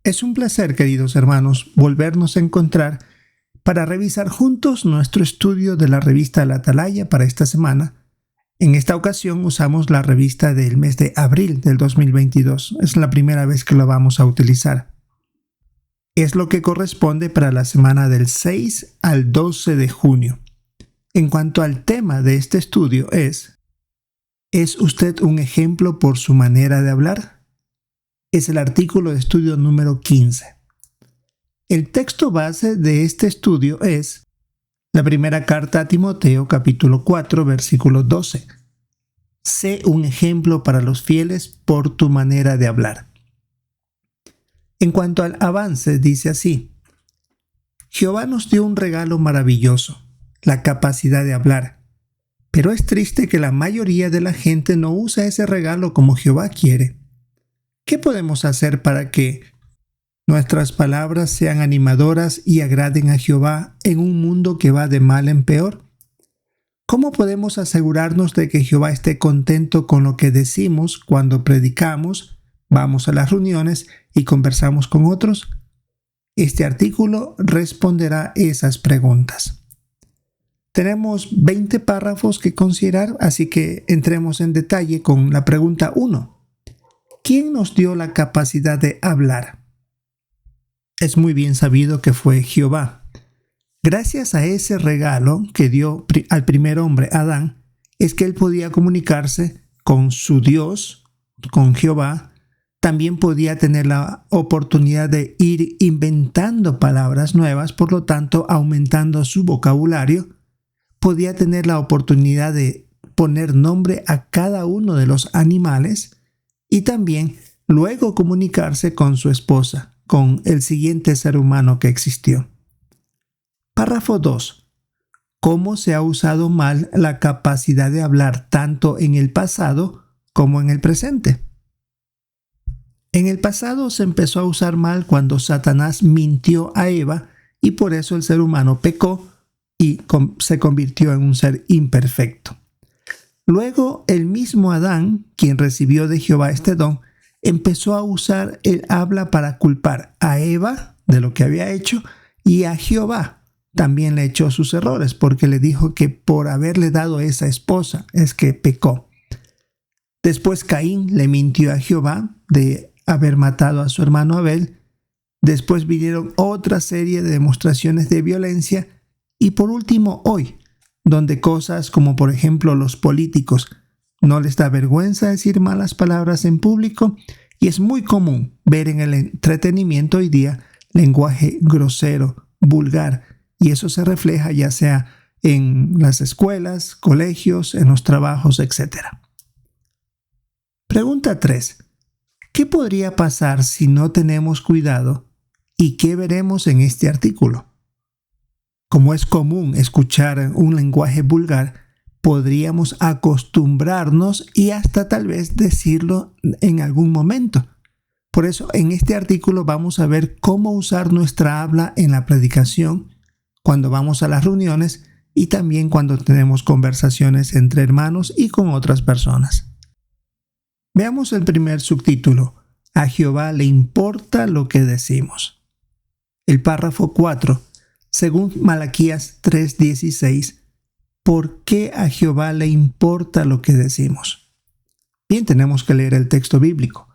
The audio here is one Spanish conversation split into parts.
Es un placer, queridos hermanos, volvernos a encontrar para revisar juntos nuestro estudio de la revista La Atalaya para esta semana. En esta ocasión usamos la revista del mes de abril del 2022. Es la primera vez que lo vamos a utilizar. Es lo que corresponde para la semana del 6 al 12 de junio. En cuanto al tema de este estudio ¿es usted un ejemplo por su manera de hablar? Es el artículo de estudio número 15. El texto base de este estudio es la primera carta a Timoteo, capítulo 4, versículo 12. Sé un ejemplo para los fieles por tu manera de hablar. En cuanto al avance, dice así: Jehová nos dio un regalo maravilloso, la capacidad de hablar. Pero es triste que la mayoría de la gente no usa ese regalo como Jehová quiere. ¿Qué podemos hacer para que nuestras palabras sean animadoras y agraden a Jehová en un mundo que va de mal en peor? ¿Cómo podemos asegurarnos de que Jehová esté contento con lo que decimos cuando predicamos, vamos a las reuniones y conversamos con otros? Este artículo responderá esas preguntas. Tenemos 20 párrafos que considerar, así que entremos en detalle con la pregunta 1. ¿Quién nos dio la capacidad de hablar? Es muy bien sabido que fue Jehová. Gracias a ese regalo que dio al primer hombre, Adán, es que él podía comunicarse con su Dios, con Jehová. También podía tener la oportunidad de ir inventando palabras nuevas, por lo tanto, aumentando su vocabulario. Podía tener la oportunidad de poner nombre a cada uno de los animales y también luego comunicarse con su esposa, con el siguiente ser humano que existió. Párrafo 2. ¿Cómo se ha usado mal la capacidad de hablar tanto en el pasado como en el presente? En el pasado se empezó a usar mal cuando Satanás mintió a Eva y por eso el ser humano pecó y se convirtió en un ser imperfecto. Luego el mismo Adán, quien recibió de Jehová este don, empezó a usar el habla para culpar a Eva de lo que había hecho y a Jehová también le echó sus errores porque le dijo que por haberle dado esa esposa es que pecó. Después Caín le mintió a Jehová de haber matado a su hermano Abel. Después vinieron otra serie de demostraciones de violencia y por último hoy, donde cosas como por ejemplo los políticos no les da vergüenza decir malas palabras en público y es muy común ver en el entretenimiento hoy día lenguaje grosero, vulgar, y eso se refleja ya sea en las escuelas, colegios, en los trabajos, etc. Pregunta 3. ¿Qué podría pasar si no tenemos cuidado y qué veremos en este artículo? Como es común escuchar un lenguaje vulgar, podríamos acostumbrarnos y hasta tal vez decirlo en algún momento. Por eso en este artículo vamos a ver cómo usar nuestra habla en la predicación, cuando vamos a las reuniones y también cuando tenemos conversaciones entre hermanos y con otras personas. Veamos el primer subtítulo. A Jehová le importa lo que decimos. El párrafo 4. Según Malaquías 3:16, ¿por qué a Jehová le importa lo que decimos? Bien, tenemos que leer el texto bíblico.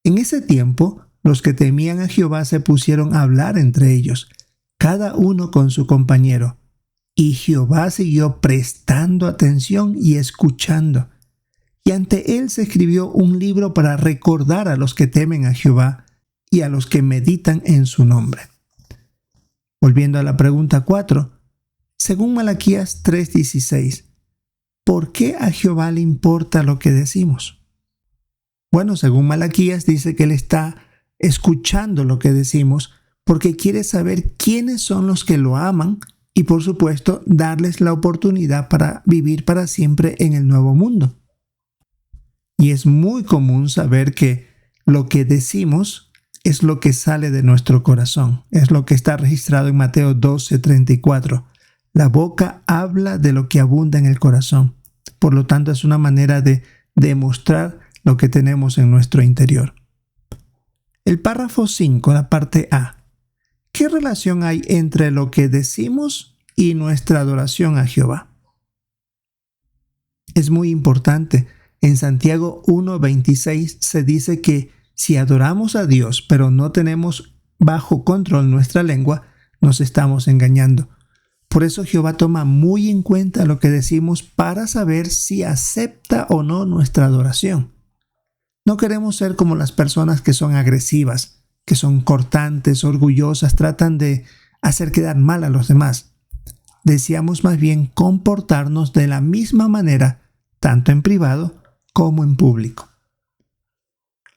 En ese tiempo, los que temían a Jehová se pusieron a hablar entre ellos, cada uno con su compañero, y Jehová siguió prestando atención y escuchando. Y ante él se escribió un libro para recordar a los que temen a Jehová y a los que meditan en su nombre. Volviendo a la pregunta 4, según Malaquías 3:16, ¿por qué a Jehová le importa lo que decimos? Bueno, según Malaquías dice que él está escuchando lo que decimos porque quiere saber quiénes son los que lo aman y por supuesto darles la oportunidad para vivir para siempre en el nuevo mundo. Y es muy común saber que lo que decimos es lo que sale de nuestro corazón. Es lo que está registrado en Mateo 12:34. La boca habla de lo que abunda en el corazón. Por lo tanto, es una manera de demostrar lo que tenemos en nuestro interior. El párrafo 5, la parte A. ¿Qué relación hay entre lo que decimos y nuestra adoración a Jehová? Es muy importante. En Santiago 1:26 se dice que si adoramos a Dios pero no tenemos bajo control nuestra lengua, nos estamos engañando. Por eso Jehová toma muy en cuenta lo que decimos para saber si acepta o no nuestra adoración. No queremos ser como las personas que son agresivas, que son cortantes, orgullosas, tratan de hacer quedar mal a los demás. Deseamos más bien comportarnos de la misma manera, tanto en privado como en público.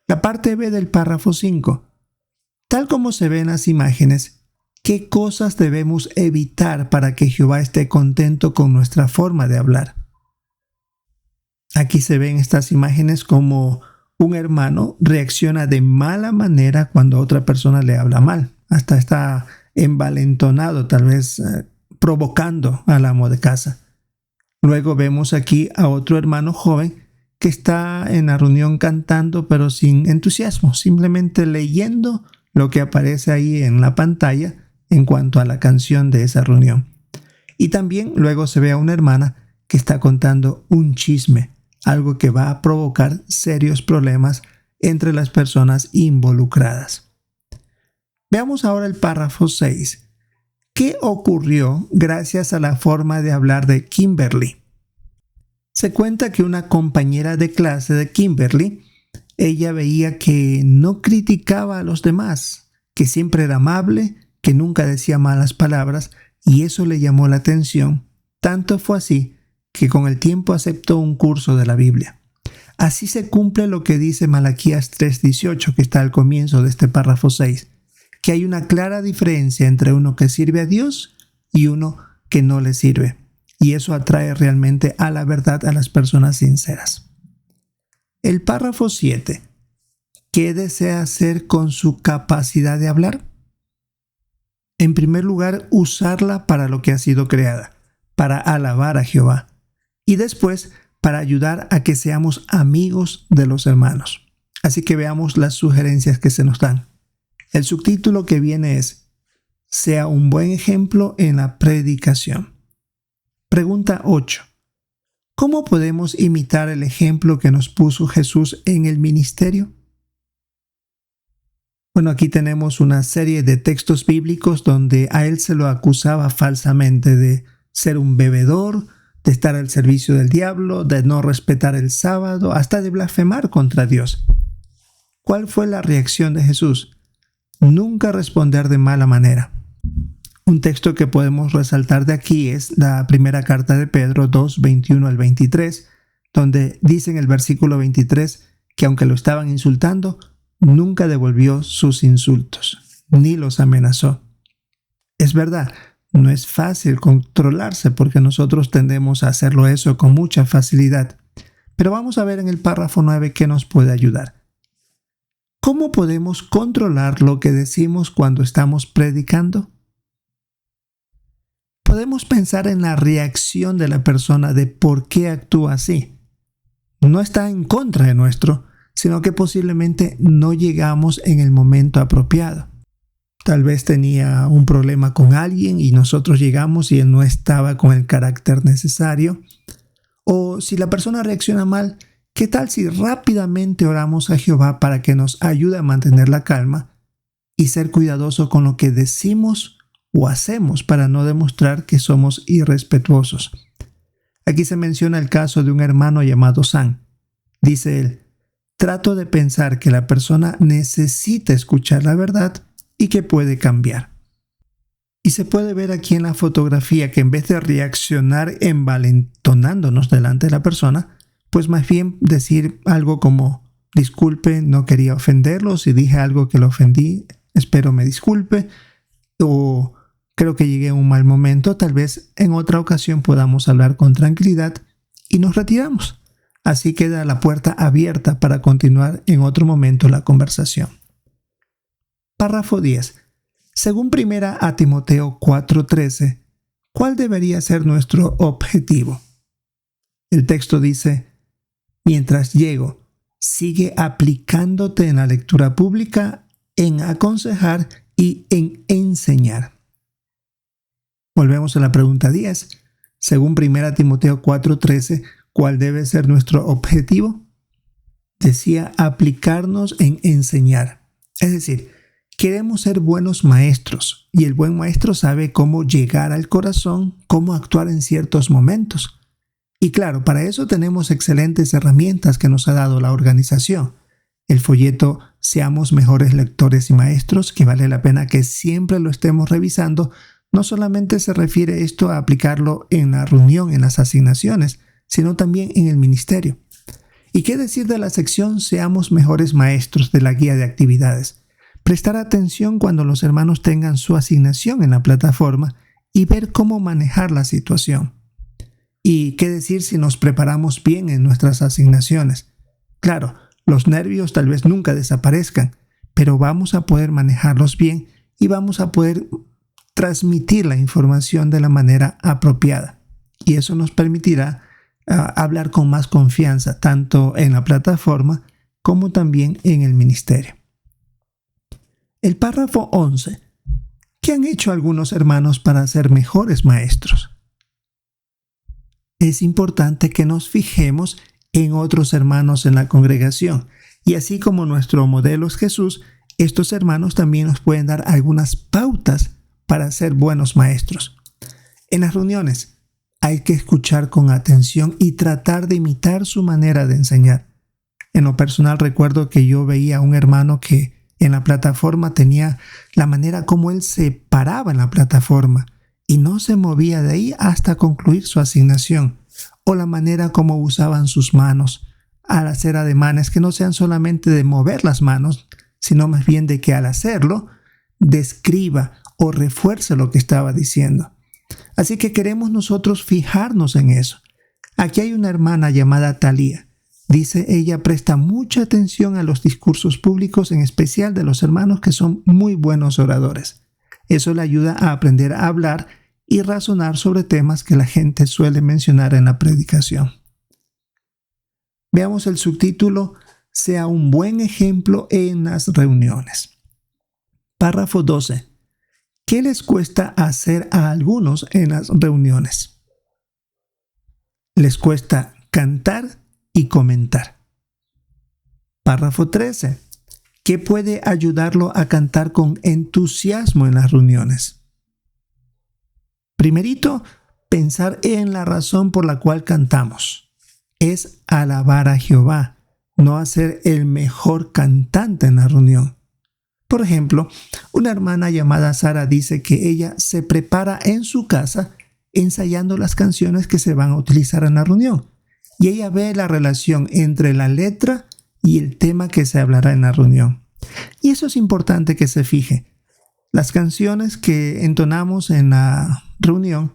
La parte B del párrafo 5. Tal como se ve en las imágenes, ¿qué cosas debemos evitar para que Jehová esté contento con nuestra forma de hablar? Aquí se ven estas imágenes como un hermano reacciona de mala manera cuando otra persona le habla mal. Hasta está envalentonado, tal vez provocando al amo de casa. Luego vemos aquí a otro hermano joven que está en la reunión cantando pero sin entusiasmo, simplemente leyendo lo que aparece ahí en la pantalla en cuanto a la canción de esa reunión. Y también luego se ve a una hermana que está contando un chisme, algo que va a provocar serios problemas entre las personas involucradas. Veamos ahora el párrafo 6. ¿Qué ocurrió gracias a la forma de hablar de Kimberly? Se cuenta que una compañera de clase de Kimberly, ella veía que no criticaba a los demás, que siempre era amable, que nunca decía malas palabras, y eso le llamó la atención. Tanto fue así que con el tiempo aceptó un curso de la Biblia. Así se cumple lo que dice Malaquías 3:18, que está al comienzo de este párrafo 6, que hay una clara diferencia entre uno que sirve a Dios y uno que no le sirve. Y eso atrae realmente a la verdad a las personas sinceras. El párrafo 7. ¿Qué desea hacer con su capacidad de hablar? En primer lugar, usarla para lo que ha sido creada, para alabar a Jehová. Y después, para ayudar a que seamos amigos de los hermanos. Así que veamos las sugerencias que se nos dan. El subtítulo que viene es: sea un buen ejemplo en la predicación. Pregunta 8. ¿Cómo podemos imitar el ejemplo que nos puso Jesús en el ministerio? Bueno, aquí tenemos una serie de textos bíblicos donde a él se lo acusaba falsamente de ser un bebedor, de estar al servicio del diablo, de no respetar el sábado, hasta de blasfemar contra Dios. ¿Cuál fue la reacción de Jesús? Nunca responder de mala manera. Un texto que podemos resaltar de aquí es la primera carta de Pedro 2:21 al 23, donde dice en el versículo 23 que aunque lo estaban insultando, nunca devolvió sus insultos, ni los amenazó. Es verdad, no es fácil controlarse porque nosotros tendemos a hacerlo eso con mucha facilidad. Pero vamos a ver en el párrafo 9 qué nos puede ayudar. ¿Cómo podemos controlar lo que decimos cuando estamos predicando? Podemos pensar en la reacción de la persona de por qué actúa así. No está en contra de nuestro, sino que posiblemente no llegamos en el momento apropiado. Tal vez tenía un problema con alguien y nosotros llegamos y él no estaba con el carácter necesario. O si la persona reacciona mal, ¿qué tal si rápidamente oramos a Jehová para que nos ayude a mantener la calma y ser cuidadoso con lo que decimos o hacemos para no demostrar que somos irrespetuosos? Aquí se menciona el caso de un hermano llamado San. Dice él: trato de pensar que la persona necesita escuchar la verdad y que puede cambiar. Y se puede ver aquí en la fotografía que en vez de reaccionar envalentonándonos delante de la persona, pues más bien decir algo como: disculpe, no quería ofenderlo, si dije algo que lo ofendí, espero me disculpe, o creo que llegué a un mal momento, tal vez en otra ocasión podamos hablar con tranquilidad, y nos retiramos. Así queda la puerta abierta para continuar en otro momento la conversación. Párrafo 10. Según 1 Timoteo 4:13, ¿cuál debería ser nuestro objetivo? El texto dice: mientras llego, sigue aplicándote en la lectura pública, en aconsejar y en enseñar. Volvemos a la pregunta 10. Según 1 Timoteo 4:13, ¿cuál debe ser nuestro objetivo? Decía aplicarnos en enseñar. Es decir, queremos ser buenos maestros y el buen maestro sabe cómo llegar al corazón, cómo actuar en ciertos momentos. Y claro, para eso tenemos excelentes herramientas que nos ha dado la organización. El folleto Seamos mejores lectores y maestros, que vale la pena que siempre lo estemos revisando. No solamente se refiere esto a aplicarlo en la reunión, en las asignaciones, sino también en el ministerio. ¿Y qué decir de la sección Seamos mejores maestros de la guía de actividades? Prestar atención cuando los hermanos tengan su asignación en la plataforma y ver cómo manejar la situación. ¿Y qué decir si nos preparamos bien en nuestras asignaciones? Claro, los nervios tal vez nunca desaparezcan, pero vamos a poder manejarlos bien y vamos a poder transmitir la información de la manera apropiada. Y eso nos permitirá hablar con más confianza, tanto en la plataforma como también en el ministerio. El párrafo 11. ¿Qué han hecho algunos hermanos para ser mejores maestros? Es importante que nos fijemos en otros hermanos en la congregación. Y así como nuestro modelo es Jesús, estos hermanos también nos pueden dar algunas pautas para ser buenos maestros. En las reuniones hay que escuchar con atención y tratar de imitar su manera de enseñar. En lo personal recuerdo que yo veía a un hermano que en la plataforma tenía la manera como él se paraba en la plataforma y no se movía de ahí hasta concluir su asignación, o la manera como usaban sus manos al hacer ademanes que no sean solamente de mover las manos, sino más bien de que al hacerlo describa o refuerce lo que estaba diciendo. Así que queremos nosotros fijarnos en eso. Aquí hay una hermana llamada Talía. Dice, ella presta mucha atención a los discursos públicos, en especial de los hermanos que son muy buenos oradores. Eso le ayuda a aprender a hablar y razonar sobre temas que la gente suele mencionar en la predicación. Veamos el subtítulo, sea un buen ejemplo en las reuniones. Párrafo 12. ¿Qué les cuesta hacer a algunos en las reuniones? Les cuesta cantar y comentar. Párrafo 13. ¿Qué puede ayudarlo a cantar con entusiasmo en las reuniones? Primerito, pensar en la razón por la cual cantamos. Es alabar a Jehová, no a ser el mejor cantante en la reunión. Por ejemplo, una hermana llamada Sara dice que ella se prepara en su casa ensayando las canciones que se van a utilizar en la reunión. Y ella ve la relación entre la letra y el tema que se hablará en la reunión. Y eso es importante que se fije. Las canciones que entonamos en la reunión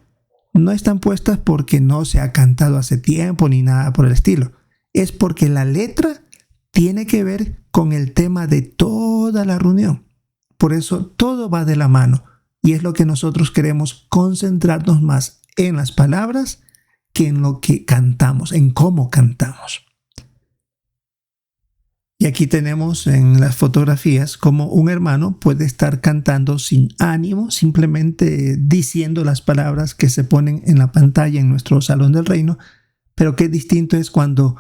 no están puestas porque no se ha cantado hace tiempo ni nada por el estilo. Es porque la letra tiene que ver con el tema de toda la reunión. Por eso todo va de la mano y es lo que nosotros queremos, concentrarnos más en las palabras que en lo que cantamos, en cómo cantamos. Y aquí tenemos en las fotografías cómo un hermano puede estar cantando sin ánimo, simplemente diciendo las palabras que se ponen en la pantalla en nuestro Salón del Reino, pero qué distinto es cuando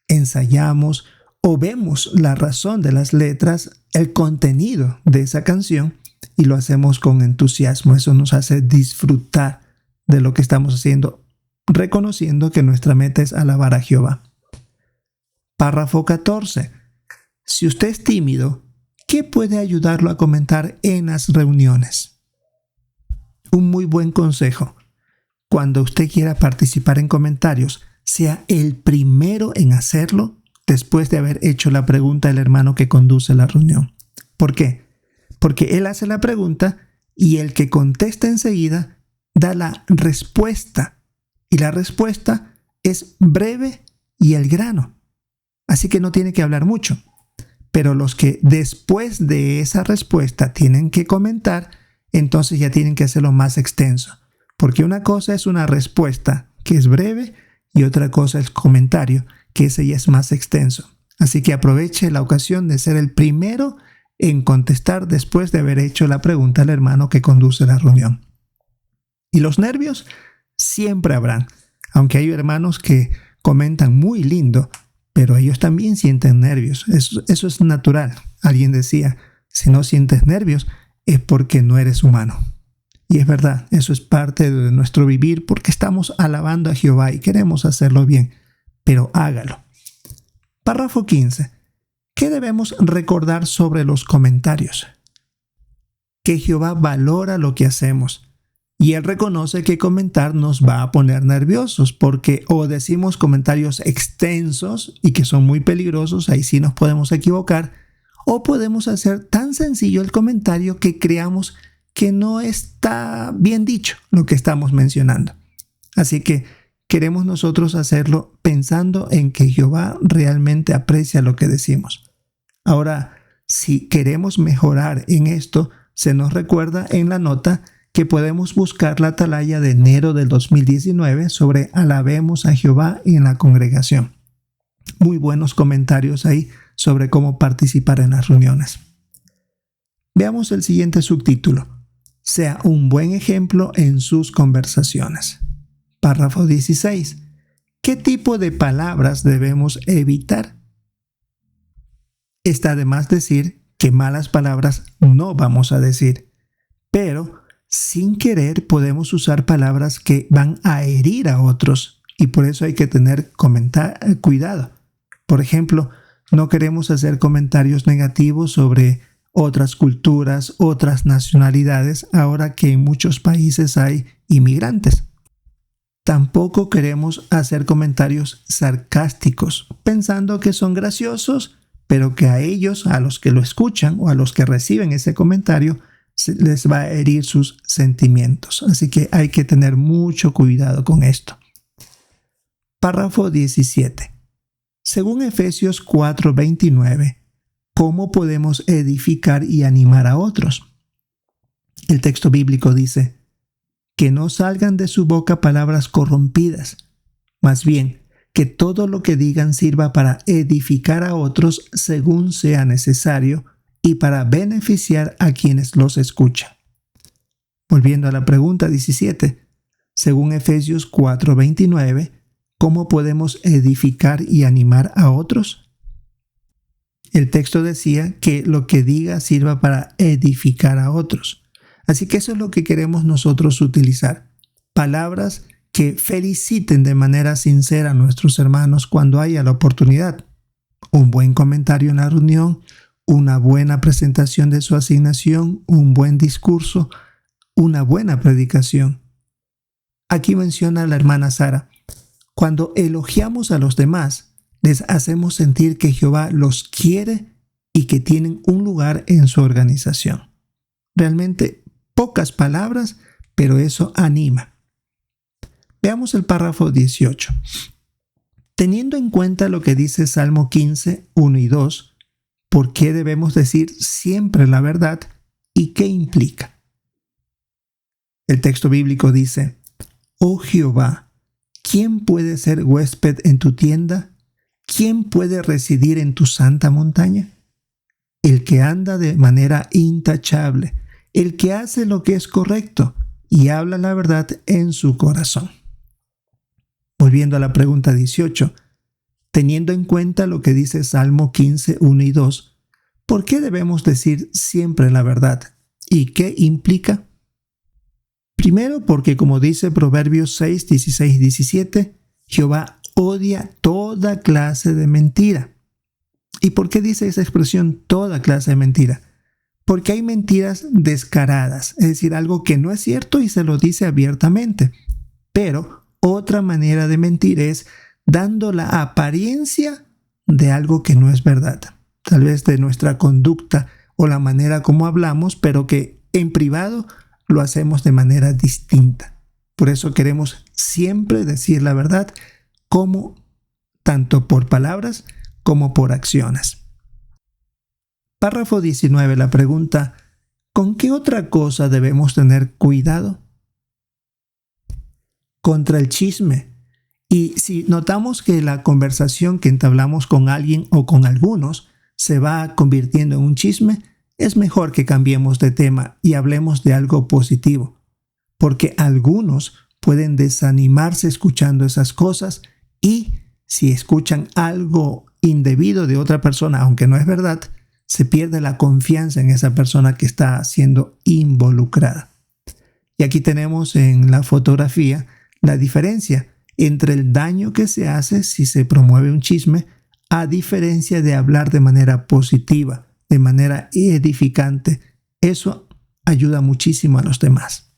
ensayamos o vemos la razón de las letras, el contenido de esa canción y lo hacemos con entusiasmo. Eso nos hace disfrutar de lo que estamos haciendo, reconociendo que nuestra meta es alabar a Jehová. Párrafo 14. Si usted es tímido, ¿qué puede ayudarlo a comentar en las reuniones? Un muy buen consejo. Cuando usted quiera participar en comentarios, sea el primero en hacerlo después de haber hecho la pregunta al hermano que conduce la reunión. ¿Por qué? Porque él hace la pregunta y el que contesta enseguida da la respuesta. Y la respuesta es breve y al grano. Así que no tiene que hablar mucho. Pero los que después de esa respuesta tienen que comentar, entonces ya tienen que hacerlo más extenso. Porque una cosa es una respuesta que es breve y otra cosa es comentario, que ese ya es más extenso. Así que aproveche la ocasión de ser el primero en contestar después de haber hecho la pregunta al hermano que conduce la reunión. Y los nervios siempre habrán, aunque hay hermanos que comentan muy lindo, pero ellos también sienten nervios. Eso es natural. Alguien decía, si no sientes nervios es porque no eres humano. Y es verdad, eso es parte de nuestro vivir porque estamos alabando a Jehová y queremos hacerlo bien, pero hágalo. Párrafo 15. ¿Qué debemos recordar sobre los comentarios? Que Jehová valora lo que hacemos y Él reconoce que comentar nos va a poner nerviosos porque o decimos comentarios extensos y que son muy peligrosos, ahí sí nos podemos equivocar, o podemos hacer tan sencillo el comentario que creamos que no está bien dicho lo que estamos mencionando. Así que queremos nosotros hacerlo pensando en que Jehová realmente aprecia lo que decimos. Ahora, si queremos mejorar en esto, se nos recuerda en la nota que podemos buscar la atalaya de enero del 2019 sobre alabemos a Jehová en la congregación. Muy buenos comentarios ahí sobre cómo participar en las reuniones. Veamos el siguiente subtítulo. Sea un buen ejemplo en sus conversaciones. Párrafo 16. ¿Qué tipo de palabras debemos evitar? Está de más decir que malas palabras no vamos a decir, pero sin querer podemos usar palabras que van a herir a otros y por eso hay que tener cuidado. Por ejemplo, no queremos hacer comentarios negativos sobre otras culturas, otras nacionalidades, ahora que en muchos países hay inmigrantes. Tampoco queremos hacer comentarios sarcásticos, pensando que son graciosos, pero que a ellos, a los que lo escuchan o a los que reciben ese comentario, les va a herir sus sentimientos. Así que hay que tener mucho cuidado con esto. Párrafo 17. Según Efesios 4:29, ¿cómo podemos edificar y animar a otros? El texto bíblico dice, que no salgan de su boca palabras corrompidas, más bien, que todo lo que digan sirva para edificar a otros según sea necesario y para beneficiar a quienes los escuchan. Volviendo a la pregunta 17, según Efesios 4:29, ¿cómo podemos edificar y animar a otros? El texto decía que lo que diga sirva para edificar a otros. Así que eso es lo que queremos nosotros utilizar. Palabras que feliciten de manera sincera a nuestros hermanos cuando haya la oportunidad. Un buen comentario en la reunión, una buena presentación de su asignación, un buen discurso, una buena predicación. Aquí menciona la hermana Sara, cuando elogiamos a los demás, les hacemos sentir que Jehová los quiere y que tienen un lugar en su organización. Realmente pocas palabras, pero eso anima. Veamos el párrafo 18. Teniendo en cuenta lo que dice Salmo 15, 1 y 2, ¿por qué debemos decir siempre la verdad y qué implica? El texto bíblico dice, Oh Jehová, ¿quién puede ser huésped en tu tienda? ¿Quién puede residir en tu santa montaña? El que anda de manera intachable, el que hace lo que es correcto y habla la verdad en su corazón. Volviendo a la pregunta 18, teniendo en cuenta lo que dice Salmo 15, 1 y 2, ¿por qué debemos decir siempre la verdad? ¿Y qué implica? Primero, porque como dice Proverbios 6, 16 y 17, Jehová odia toda clase de mentira. ¿Y por qué dice esa expresión toda clase de mentira? Porque hay mentiras descaradas, es decir, algo que no es cierto y se lo dice abiertamente. Pero otra manera de mentir es dando la apariencia de algo que no es verdad. Tal vez de nuestra conducta o la manera como hablamos, pero que en privado lo hacemos de manera distinta. Por eso queremos siempre decir la verdad, como tanto por palabras como por acciones. Párrafo 19, la pregunta, ¿con qué otra cosa debemos tener cuidado? Contra el chisme. Y si notamos que la conversación que entablamos con alguien o con algunos se va convirtiendo en un chisme, es mejor que cambiemos de tema y hablemos de algo positivo, porque algunos pueden desanimarse escuchando esas cosas y si escuchan algo indebido de otra persona, aunque no es verdad, se pierde la confianza en esa persona que está siendo involucrada. Y aquí tenemos en la fotografía la diferencia entre el daño que se hace si se promueve un chisme, a diferencia de hablar de manera positiva, de manera edificante. Eso ayuda muchísimo a los demás.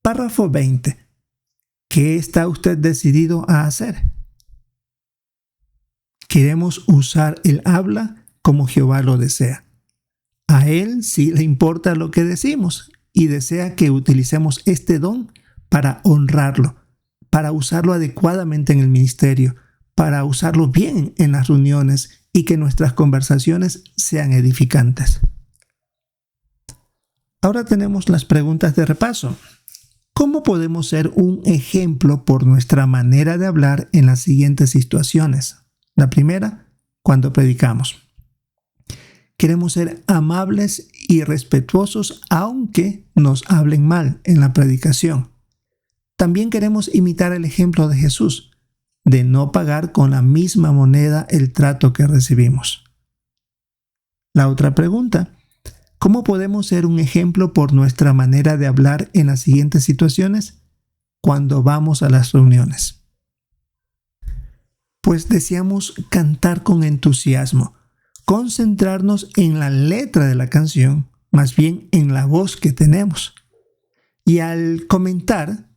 Párrafo 20. ¿Qué está usted decidido a hacer? Queremos usar el habla como Jehová lo desea. A Él sí le importa lo que decimos y desea que utilicemos este don para honrarlo, para usarlo adecuadamente en el ministerio, para usarlo bien en las reuniones y que nuestras conversaciones sean edificantes. Ahora tenemos las preguntas de repaso. ¿Cómo podemos ser un ejemplo por nuestra manera de hablar en las siguientes situaciones? La primera, cuando predicamos. Queremos ser amables y respetuosos aunque nos hablen mal en la predicación. También queremos imitar el ejemplo de Jesús, de no pagar con la misma moneda el trato que recibimos. La otra pregunta, ¿cómo podemos ser un ejemplo por nuestra manera de hablar en las siguientes situaciones? Cuando vamos a las reuniones. Pues deseamos cantar con entusiasmo, concentrarnos en la letra de la canción, más bien en la voz que tenemos. Y al comentar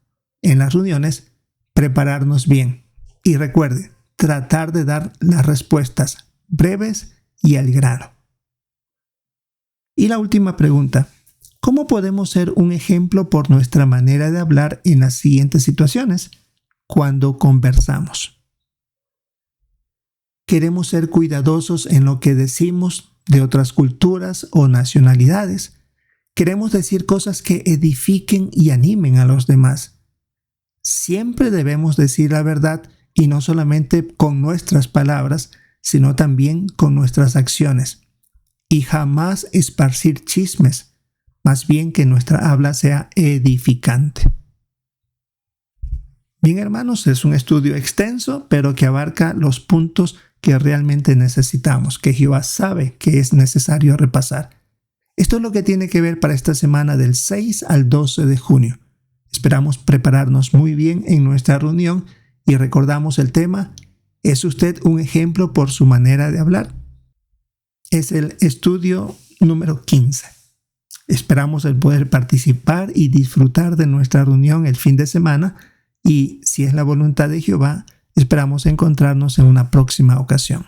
en las reuniones, prepararnos bien. Y recuerde, tratar de dar las respuestas breves y al grano. Y la última pregunta, ¿cómo podemos ser un ejemplo por nuestra manera de hablar en las siguientes situaciones? Cuando conversamos. Queremos ser cuidadosos en lo que decimos de otras culturas o nacionalidades. Queremos decir cosas que edifiquen y animen a los demás. Siempre debemos decir la verdad y no solamente con nuestras palabras, sino también con nuestras acciones. Y jamás esparcir chismes, más bien que nuestra habla sea edificante. Bien, hermanos, es un estudio extenso, pero que abarca los puntos que realmente necesitamos, que Jehová sabe que es necesario repasar. Esto es lo que tiene que ver para esta semana del 6 al 12 de junio. Esperamos prepararnos muy bien en nuestra reunión y recordamos el tema, ¿es usted un ejemplo por su manera de hablar? Es el estudio número 15. Esperamos el poder participar y disfrutar de nuestra reunión el fin de semana y, si es la voluntad de Jehová, esperamos encontrarnos en una próxima ocasión.